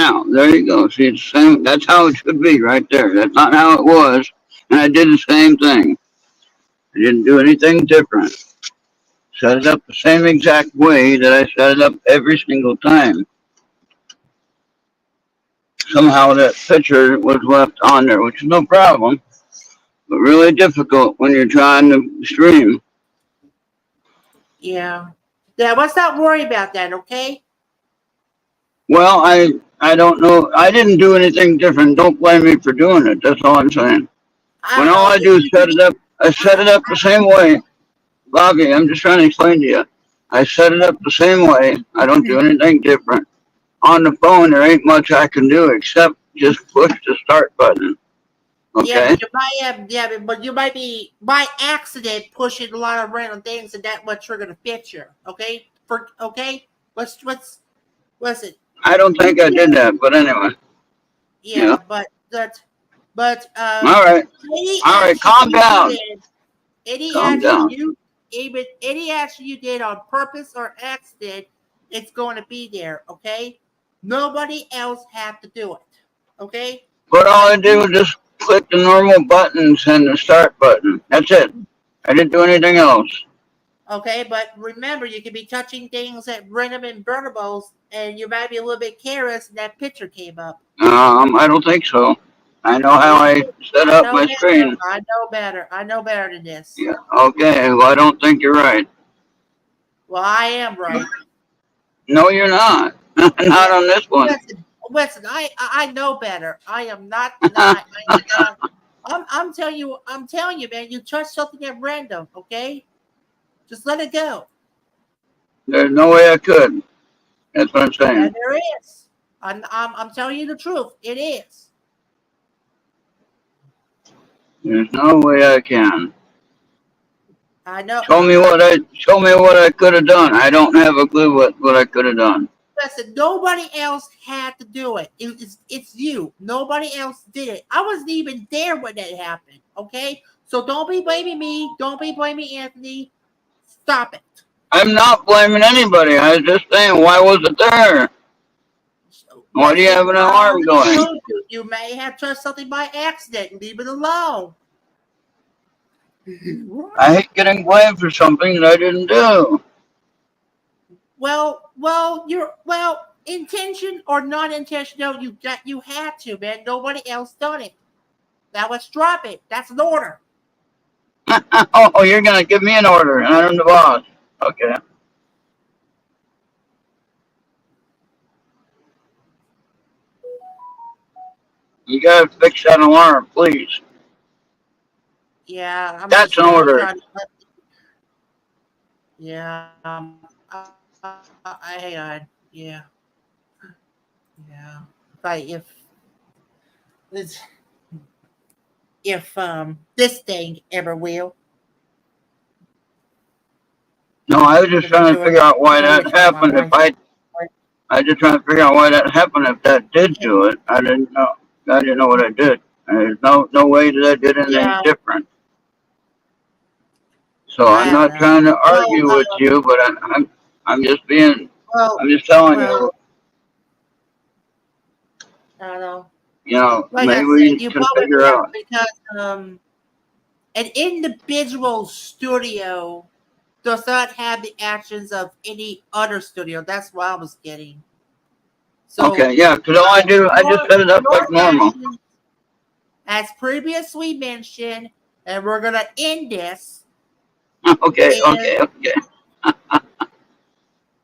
Now, there you go. See, it's the same. That's how it should be right there. That's not how it was. And I did the same thing. I didn't do anything different. Set it up the same exact way that I set it up every single time. Somehow that picture was left on there, which is no problem, but really difficult when you're trying to stream. Yeah. Yeah, let's not worry about that, okay? Well, I don't know. I didn't do anything different. Don't blame me for doing it. That's all I'm saying. When all I do is set it up, I set it up the same way. Bobby, I'm just trying to explain to you. I set it up the same way. I don't do anything different. On the phone, there ain't much I can do except just push the start button. Yeah, Okay? but you might have, but you might be by accident pushing a lot of random things, and that would trigger the picture. Okay, okay. What's it? I don't think I did that, but anyway. Yeah, Yeah. but All right. any All right. action Calm you down. did, any Calm action down. you even any action you did on purpose or accident, it's going to be there. Okay, nobody else had to do it. Okay. But all I Like did was just click the normal buttons and the start button. That's it. I didn't do anything else. Okay, but remember, you could be touching things at random invertibles, and you might be a little bit careless, and that picture came up. I don't think so. I know how Yeah, I set I up know my better. screen. I know better. I know better than this. Yeah. Okay. Well, I don't think you're right. Well, I am right. No, you're not. Not Yeah, on this one. listen. I know better. I am not lying. I am not. I'm telling you. I'm telling you, man. You touch something at random. Okay, just let it go. There's no way I could. That's what I'm Yeah, saying. there is. I'm telling you the truth. It is. There's no way I can. I know. Show me what I could have done. I don't have a clue what I could have done. Listen, nobody else had to do it. It's you. Nobody else did it. I wasn't even there when that happened. Okay, so don't be blaming me. Don't be blaming Anthony. Stop it. I'm not blaming anybody. I was just saying, why was it there? So, Why do you have an I alarm already going? told you. You may have touched something by accident. Leave it alone. I hate getting blamed for something that I didn't do. Intention or non-intentional, you had to, man. Nobody else done it. Now let's drop it. That's an order. Oh, you're gonna give me an order, and I'm the boss. Okay. You gotta fix that alarm, please. Yeah, That's an I'm order. trying to. Yeah, hang on. Yeah, yeah. But this- if this thing ever will, No, I was just trying to figure out why let me that turn my happened. If Wi-Fi. I just trying to figure out why that happened. If that did do it, I didn't know. I didn't know what I did. There's no way that I did anything Yeah, different. So I'm I don't not know. trying to argue with you, but I'm just being Well, I'm just telling well, you. I don't know. You know, Like I maybe said, we you can probably figure have out. because an individual studio does not have the actions of any other studio. That's what I was getting. So Okay, yeah, because all I do, I just set it up your like normal. actions, as previously mentioned, and we're gonna end this, Okay, is okay, okay.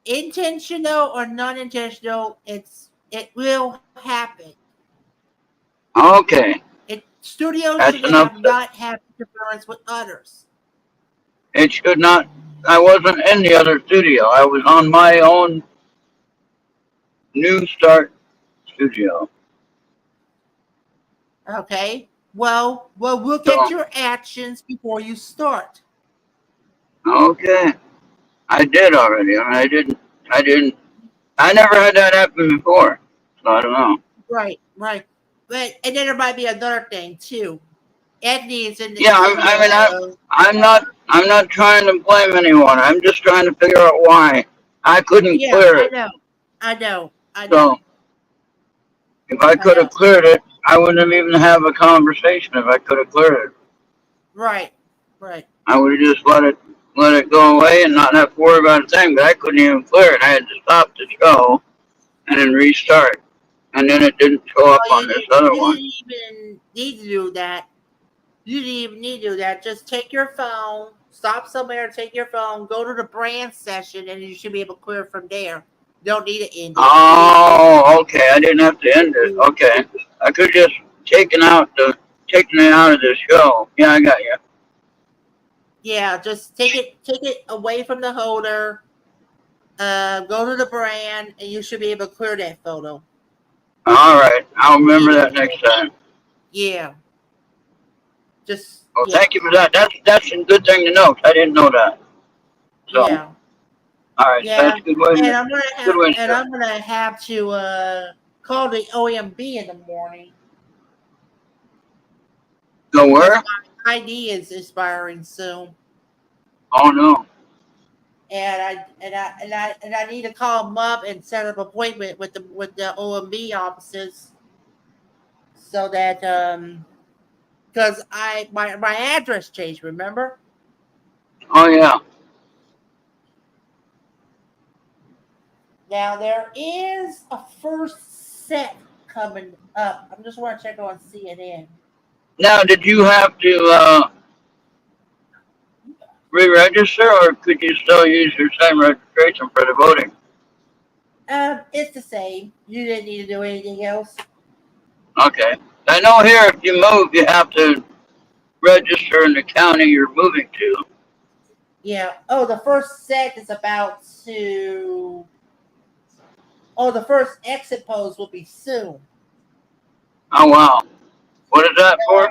intentional or non-intentional. It will happen. Okay, Studios that's should enough. not have interference with others. It should not. I wasn't in the other studio. I was on my own new start studio. Okay. Well, look at So, your actions before you start. okay, I did already. I mean, I didn't. I never had that happen before. So I don't know. Right, right. But and then there might be another thing too. Anthony is Yeah, I'm not trying to blame anyone. I'm just trying to figure out why I couldn't yeah, clear I it. know. I know. I So know. If I I could know. have cleared it, I wouldn't even have a conversation if I could have cleared it. Right. Right. I would have just let it go away and not have to worry about a thing, but I couldn't even clear it. I had to stop the show and then restart. And then it didn't show up Well, on this other you one. didn't even need to do that. You didn't even need to do that. Just take your phone, stop somewhere, take your phone, go to the brand session, and you should be able to clear from there. You don't need to end it. Oh, okay. I didn't have to end it. Okay. I could just taken it out of the show. Yeah, I got you. Yeah, just take it away from the holder. Go to the brand, and you should be able to clear that photo. All right. I'll You remember need that to- next time. Yeah, just Well, yeah, thank you for that. That's a good thing to know. I didn't know that. So, yeah, all right. yeah. That's a good way. And Good way to. I'm gonna have to call the OMB in the morning Go because where? my ID is expiring soon. Oh no. And I need to call them up and set up an appointment with the OMB offices so that because my address changed, remember? Oh yeah. Now there is a first set coming up. I'm just want to check on CNN. Now, did you have to re-register, or could you still use your same registration for the voting? It's the same. You didn't need to do anything else. Okay. I know here if you move, you have to register in the county you're moving to. Yeah. Oh, the first set is about to. Oh, the first exit polls will be soon. Oh wow. What is that for?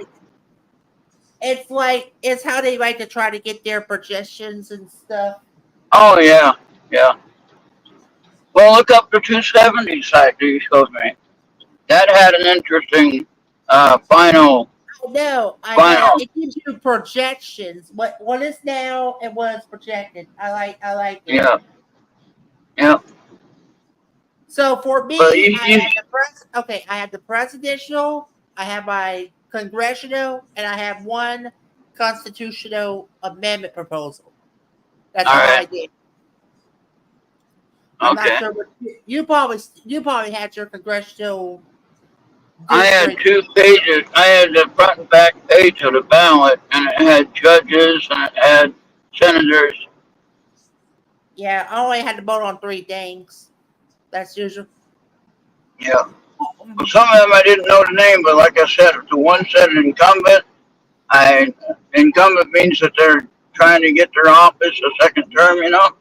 It's like it's how they like to try to get their projections and stuff. Oh yeah, yeah. Well, look up the 270 site that you showed me. That had an interesting final. I know. Final. It gives you projections. What is now and what is projected. I like it. Yeah, yeah. So for me, But I had I have the presidential, I have my congressional, and I have one constitutional amendment proposal. That's all all I right. did. I'm not Okay. sure what you probably had your congressional I had district. 2 pages. I had the front and back page of the ballot, and it had judges and it had senators. Yeah, I only had to vote on 3 things. That's usual. Yeah. Well, some of them I didn't know the name, but like I said, if the one said incumbent, incumbent means that they're trying to get their office a second term, you know.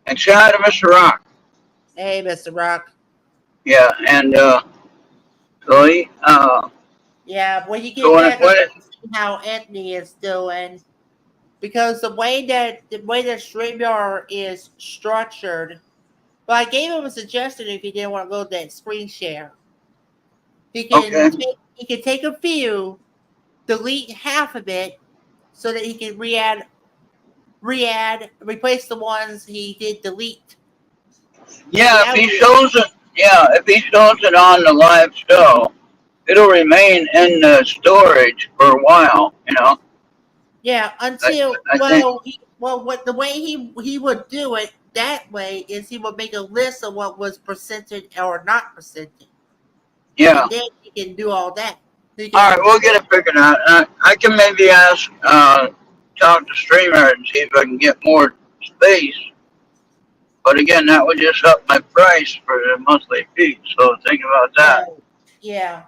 And say hi to Mr. Rock. Hey, Mr. Rock. Yeah, and so he, Yeah, when you so get back, I'm when it, gonna see how Anthony is doing because the way that StreamYard is structured. But I gave him a suggestion if he didn't want to go to that screen share. okay, He can take a few, delete half of it, so that he can replace the ones he did delete. See, yeah, if that he was shows it, yeah, if he shows it on the live show, it'll remain in the storage for a while, you know. yeah. I, Until I think, what the way he would do it that way is he would make a list of what was presented or not presented, yeah. and then he can do all that. He All right, can we'll get it figured out. I can maybe ask, talk to Streamer and see if I can get more space. But again, that would just up my price for the monthly fee. So think about that. oh, yeah,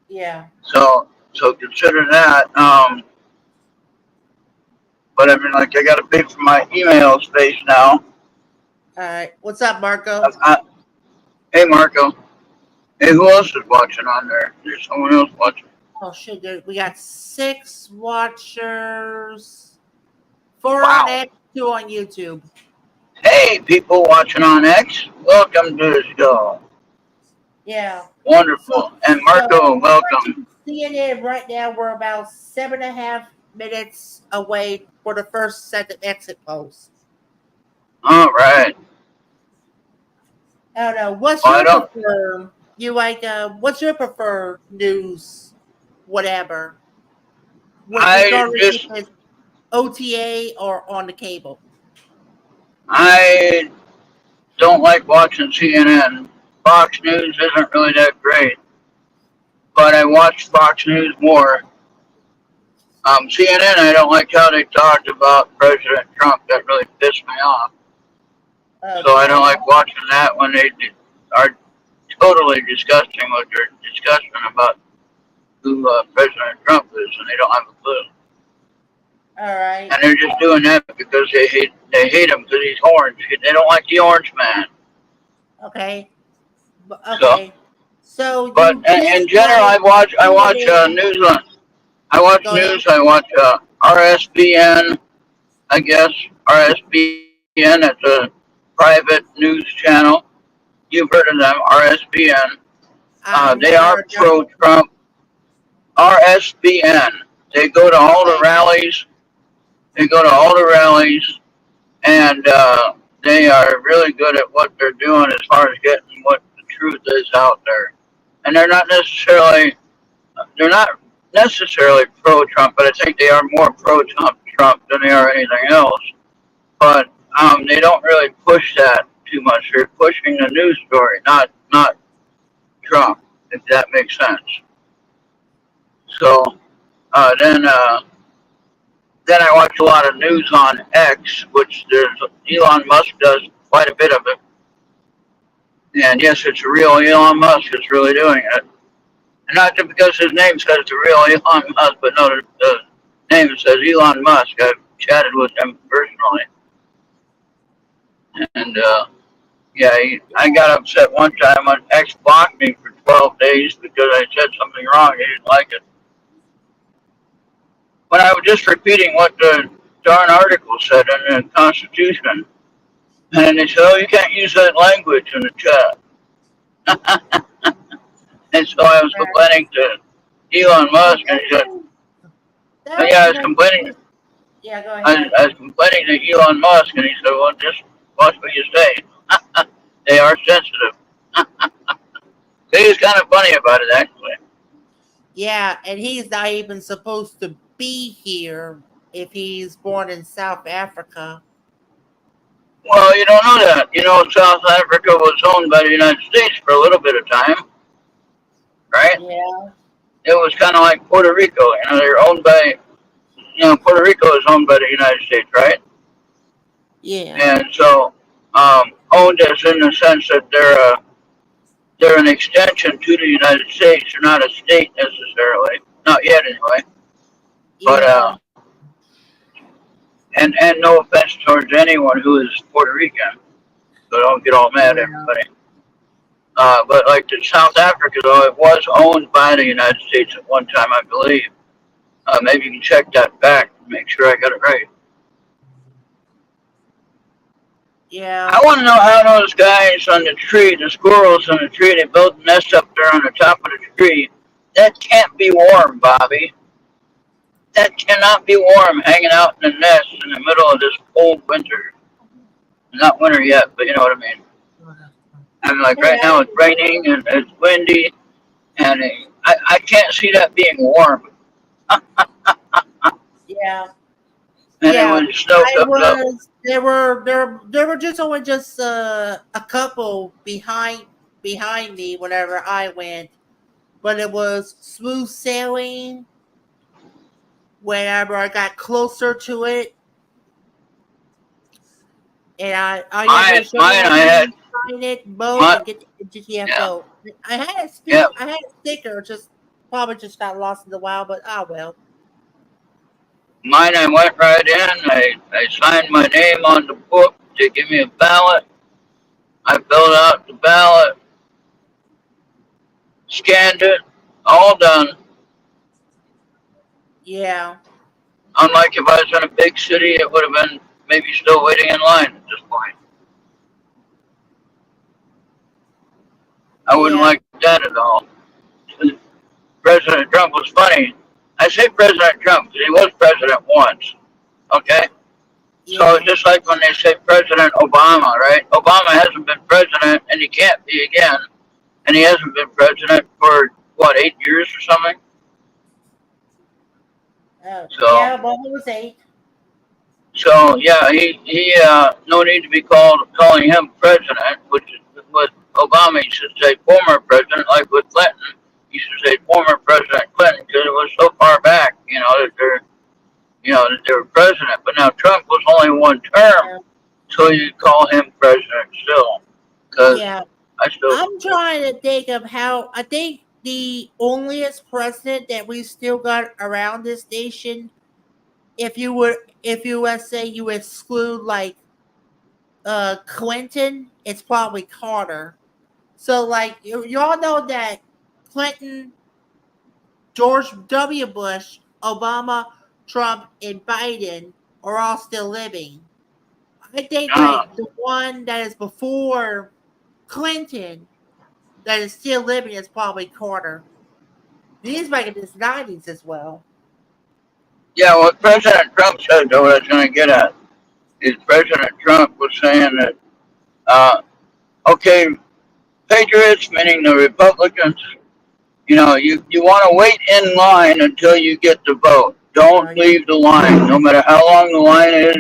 yeah. So consider that. But I mean, like I got to pay for my email space now. All right. What's up, Marco? Hey Marco. Hey, who else is watching on there? There's someone else watching. Oh shit, we got 6 watchers, 4 on Wow. X, 2 on YouTube. Hey, people watching on X. Welcome to the show. Yeah. Wonderful. And Marco, welcome. CNN right now, we're about 7.5 minutes away for the first set of exit polls. All right. I don't know. What's Well, I your don't. preferred You like what's your preferred news, whatever, I regardless if just, it's OTA or on the cable? I don't like watching CNN. Fox News isn't really that great, but I watch Fox News more. CNN, I don't like how they talked about President Trump. That really pissed me off. So I don't Okay. like watching that when they are totally disgusting what they're discussing about who President Trump is, and they don't have a clue. All right. And they're just doing that because they hate him because he's orange. They don't like the orange man. Okay. So, Okay. So but you in general, dislike I watch CNN. news on. I watch Go ahead. news. I watch RSBN. I guess RSBN. It's a private news channel. You've heard of them, RSBN. I've They never are heard that. pro-Trump. RSBN. They go to all the Okay. rallies. They go to all the rallies, and they are really good at what they're doing as far as getting what the truth is out there. And they're not necessarily pro-Trump, but I think they are more pro-Trump than they are anything else. But they don't really push that too much. They're pushing the news story, not Trump, if that makes sense. So uh, then uh, then I watch a lot of news on X, which there's Elon Musk does quite a bit of it. And yes, it's a real Elon Musk that's really doing it. And not just because his name says the real Elon Musk, but no, the name says Elon Musk. I've chatted with him personally, and yeah, I got upset one time when X blocked me for 12 days because I said something wrong. He didn't like it. When I was just repeating what the darn article said in the Constitution, and they said, "Oh, you can't use that language in the chat." And so I was Right. complaining to Elon Musk, and he said, oh, That's "Yeah, I was what. complaining. Yeah. Go ahead. I was complaining to Elon Musk," and he said, "Well, just watch what you say. They are sensitive." He was kind of funny about it, actually. Yeah, and he's not even supposed to be here if he's born in South Africa. Well, you don't know that. You know, South Africa was owned by the United States for a little bit of time, right? Yeah. It was kind of like Puerto Rico. You know, they're owned by, Puerto Rico is owned by the United States, right? Yeah. And so, owned as in the sense that they're an extension to the United States. They're not a state necessarily, not yet anyway. But Yeah. and no offense towards anyone who is Puerto Rican, so don't get all mad, Yeah. everybody. But like the South Africa, though, it was owned by the United States at one time, I believe. Maybe you can check that back and make sure I got it right. I Yeah. want to know how those guys on the tree, the squirrels on the tree, they built a nest up there on the top of the tree. That can't be warm, Bobby. That cannot be warm hanging out in the nest in the middle of this cold winter. Not winter yet, but you know what I mean. And like right Yeah. now it's raining and it's windy, and I can't see that being warm. Yeah. And then Yeah. when the snow I comes up, was. There were just only just a couple behind me whenever I went, but it was smooth sailing. Whenever I got closer to it, and all you have to do mine, is show me mine, how I to had sign it, vote, my, and get the yeah, GTFO. yeah, I had a sticker, just probably just got lost in the wild, but ah well. mine. I went right in. I signed my name on the book. They give me a ballot. I filled out the ballot, scanned it, all done. Yeah, Unlike if I was in a big city, it would have been maybe still waiting in line at this point. I wouldn't yeah, like that at all. President Trump was funny. I say President Trump because he was president once. Okay? So yeah, it's just like when they say President Obama, right? Obama hasn't been president and he can't be again. and he hasn't been president for what, 8 years or something. So, Yeah, Obama was 8. so yeah, he no need to be calling him president, which is what Obama used to say, former president, like with Clinton. He used to say former President Clinton because it was so far back, that they were president. But now Trump was only one term, Yeah. so you call him president still. Because Yeah. I still, I'm trying to think of how I think the onlyest president that we still got around this nation, if you let's say you exclude like Clinton, it's probably Carter. So like you all know that Clinton, George W. Bush, Obama, Trump, and Biden are all still living. I think uh, like the one that is before Clinton that is still living is probably Carter. He's back in his 90s as well. yeah, what President Trump said, though, what I was going to get at is President Trump was saying that, okay, Patriots, meaning the Republicans, you want to wait in line until you get the vote. Don't Yeah. leave the line, no matter how long the line is.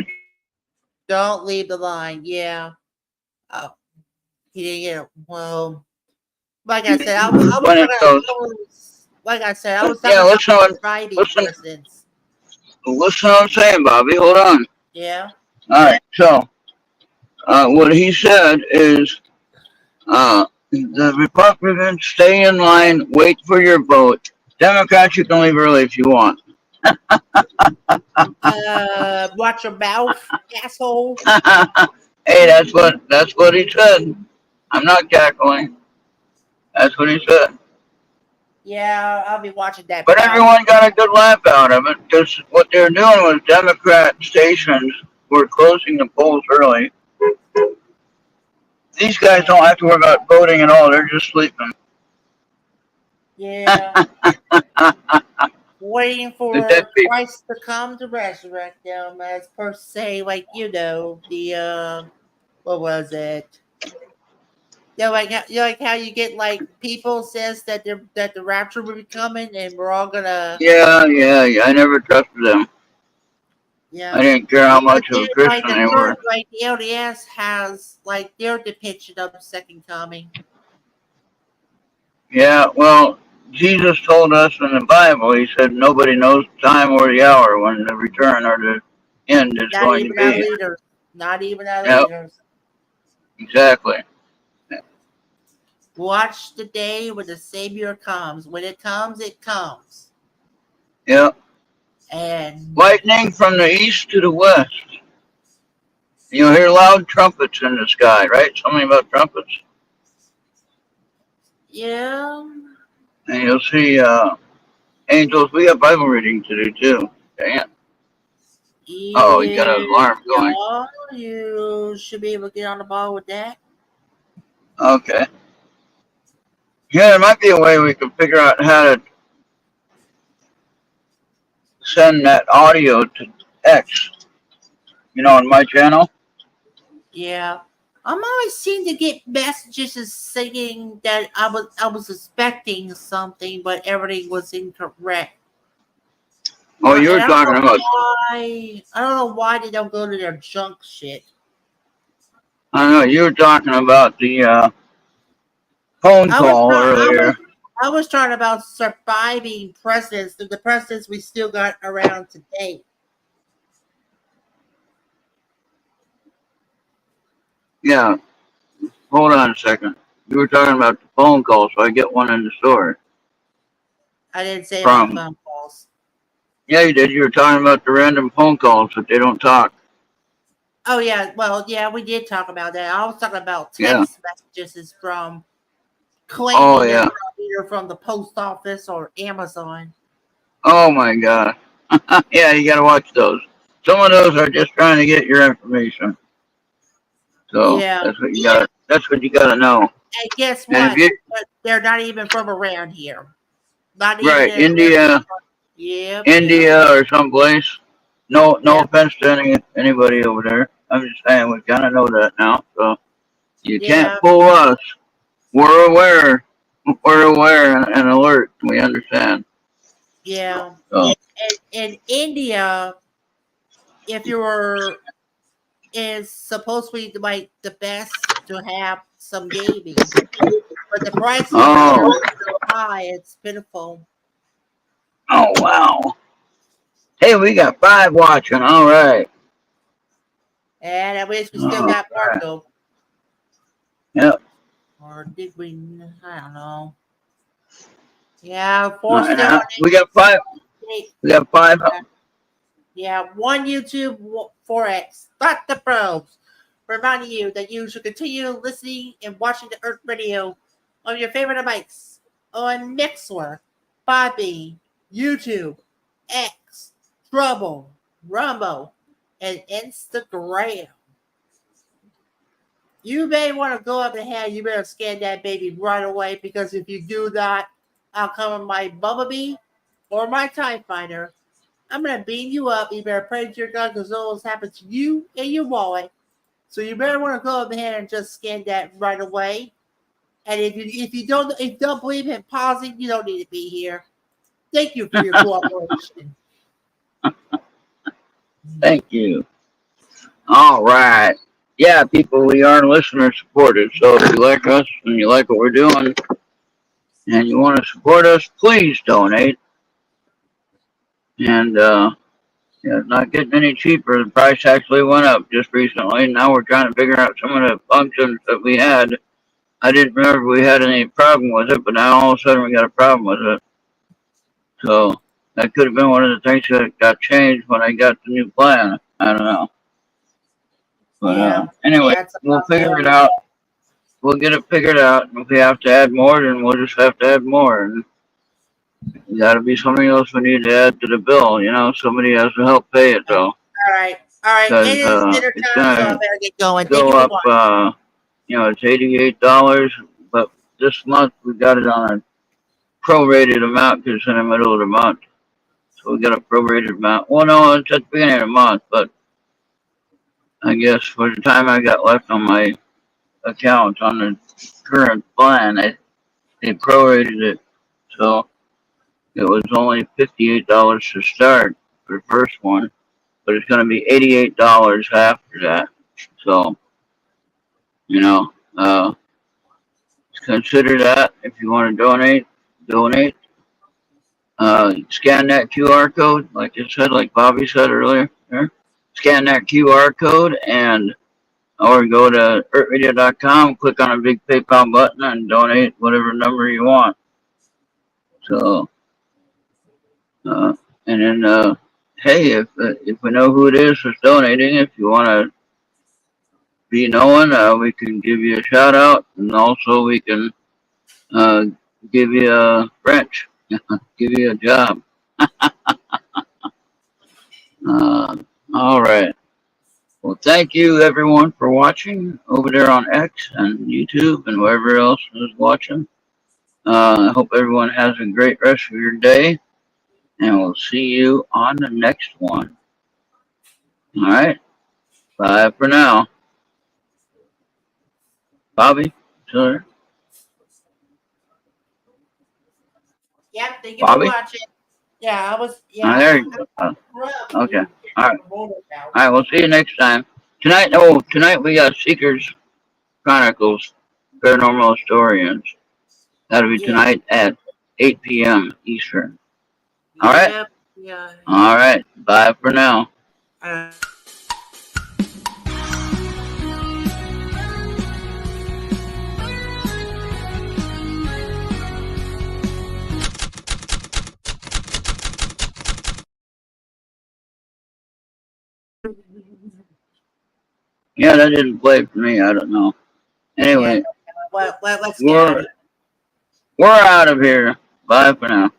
Don't leave the line. Yeah. Oh, he didn't get it. Well, like I said, When it goes, like I said, I was talking yeah, about driving listen, presence. listen to what I'm saying, Bobby. Hold on. Yeah. All right. So, what he said is, the Republicans stay in line, wait for your vote. Democrats, you can leave early if you want. Watch your mouth, asshole. Hey, that's what he said. I'm not cackling. That's what he said. Yeah, I'll be watching that. But mouth. everyone got a good laugh out of it because what they're doing was Democrat stations were closing the polls early. These guys don't have to worry about voting at all. They're just sleeping. Yeah. Waiting for Christ to come to resurrect them, as per se, like the what was it? Like how you get like people says that the rapture will be coming and we're all gonna Yeah. I never trusted them. yeah. I didn't care how much of a Like Christian they were. like the LDS has like their depiction of the second coming. Yeah, well, Jesus told us in the Bible, he said nobody knows the time or the hour when the return or the end is Not going to even our be. leaders. Not even our Yep, leaders. exactly. Watch the day when the Savior comes. When it comes, it comes. Yep. And Lightning from the east to the west. You'll hear loud trumpets in the sky, right? Something about trumpets. yeah. And you'll see angels. We got Bible reading to do too. Damn. Oh, you got an alarm going. Yeah, you should be able to get on the ball with that. Okay. Yeah, there might be a way we could figure out how to send that audio to X, on my channel. Yeah. I'm always seem to get messages saying that I was expecting something, but everything was incorrect. Oh, you were talking about. I don't know why they don't go to their junk shit. I don't know. You were talking about the phone call earlier. I was talking about surviving presidents, the presidents we still got around today. Yeah. Hold on a second. You were talking about the phone call, so I get one in the store. I didn't say From phone calls. Yeah, you did. You were talking about the random phone calls that they don't talk. Oh yeah, well yeah, we did talk about that. I was talking about text messages from claiming either from the post office or Amazon. Oh my God. Yeah, you gotta watch those. Some of those are just trying to get your information. So that's what you gotta know. And guess what? They're not even from around here. Not even right, India. Yep. India or someplace. No offense to anybody over there. I'm just saying we kind of know that now, so you can't fool us. We're aware. we're aware and alert. We understand. Yeah. So, In India, if you were is supposed to be like the best to have some gaming, but the prices over there are oh, so high. It's pitiful. oh wow. Hey, we got 5 watching. All right. And at least we still All got right. Marco. Yep. Or did we? I don't know. Yeah, All 4 right. still on We got 5. 8. We got 5. Yeah, 1 YouTube, 4X. Start the probes. Reminding you that you should continue listening and watching the Earth Radio on your favorite mics on Mixler, Bobby, YouTube, X, Trouble, Rumble, and Instagram. You may want to go up ahead. You better scan that baby right away because if you do that, I'll come with my Bumblebee or my TIE Fighter. I'm gonna beam you up. You better pray to your God because those happen to you and your wallet. So you better want to go up ahead and just scan that right away. And if you don't believe in pausing, you don't need to be here. Thank you for your cooperation. Thank you. All right. Yeah, people, we are listener supported. So if you like us and you like what we're doing and you want to support us, please donate. And yeah, it's not getting any cheaper. The price actually went up just recently. Now we're trying to figure out some of the functions that we had. I didn't remember we had any problem with it, but now all of a sudden we got a problem with it. So that could have been one of the things that got changed when I got the new plan. I don't know. But Yeah, anyway, that's we'll about figure it it. out. We'll get it figured out. If we have to add more, then we'll just have to add more. And got to be something else we need to add to the bill. You know, somebody has to help pay it though, All right. because It is dinner it's time, so I gonna better get going. Thank go you for up. watching. You know, it's $88, but this month we got it on a prorated amount because it's in the middle of the month. So we got a prorated amount. Well, no, it's at the beginning of the month, but I guess for the time I got left on my account on the current plan, they prorated it. So it was only $58 to start for the first one, but it's going to be $88 after that. So, you know, consider that if you want to donate. Scan that QR code, like I said, like Bobby said earlier. There. Scan that QR code and or go to earthradio.com, click on a big PayPal button, and donate whatever number you want. So, uh, and then, hey, if we know who it is that's donating, if you want to be known, we can give you a shout out, and also we can uh, give you a wrench, give you a job. Uh, all right. Well, thank you everyone for watching over there on X and YouTube and wherever else is watching. I hope everyone has a great rest of your day, and we'll see you on the next one. All right. Bye for now. Bobby, sir. Yep, thank you for Bobby? watching. Yeah, I was. There Yeah, you go. when Okay. you All right. the motor out. All right. We'll see you next time. Tonight we got Seekers Chronicles Paranormal Historians. That'll be Yeah. tonight at 8 p.m. Eastern. All right. Yep. Yeah. All right. Bye for now. Uh, Yeah, that didn't play for me. I don't know. yeah. Anyway, Let's get out of we're here. we're out of here. Bye for now.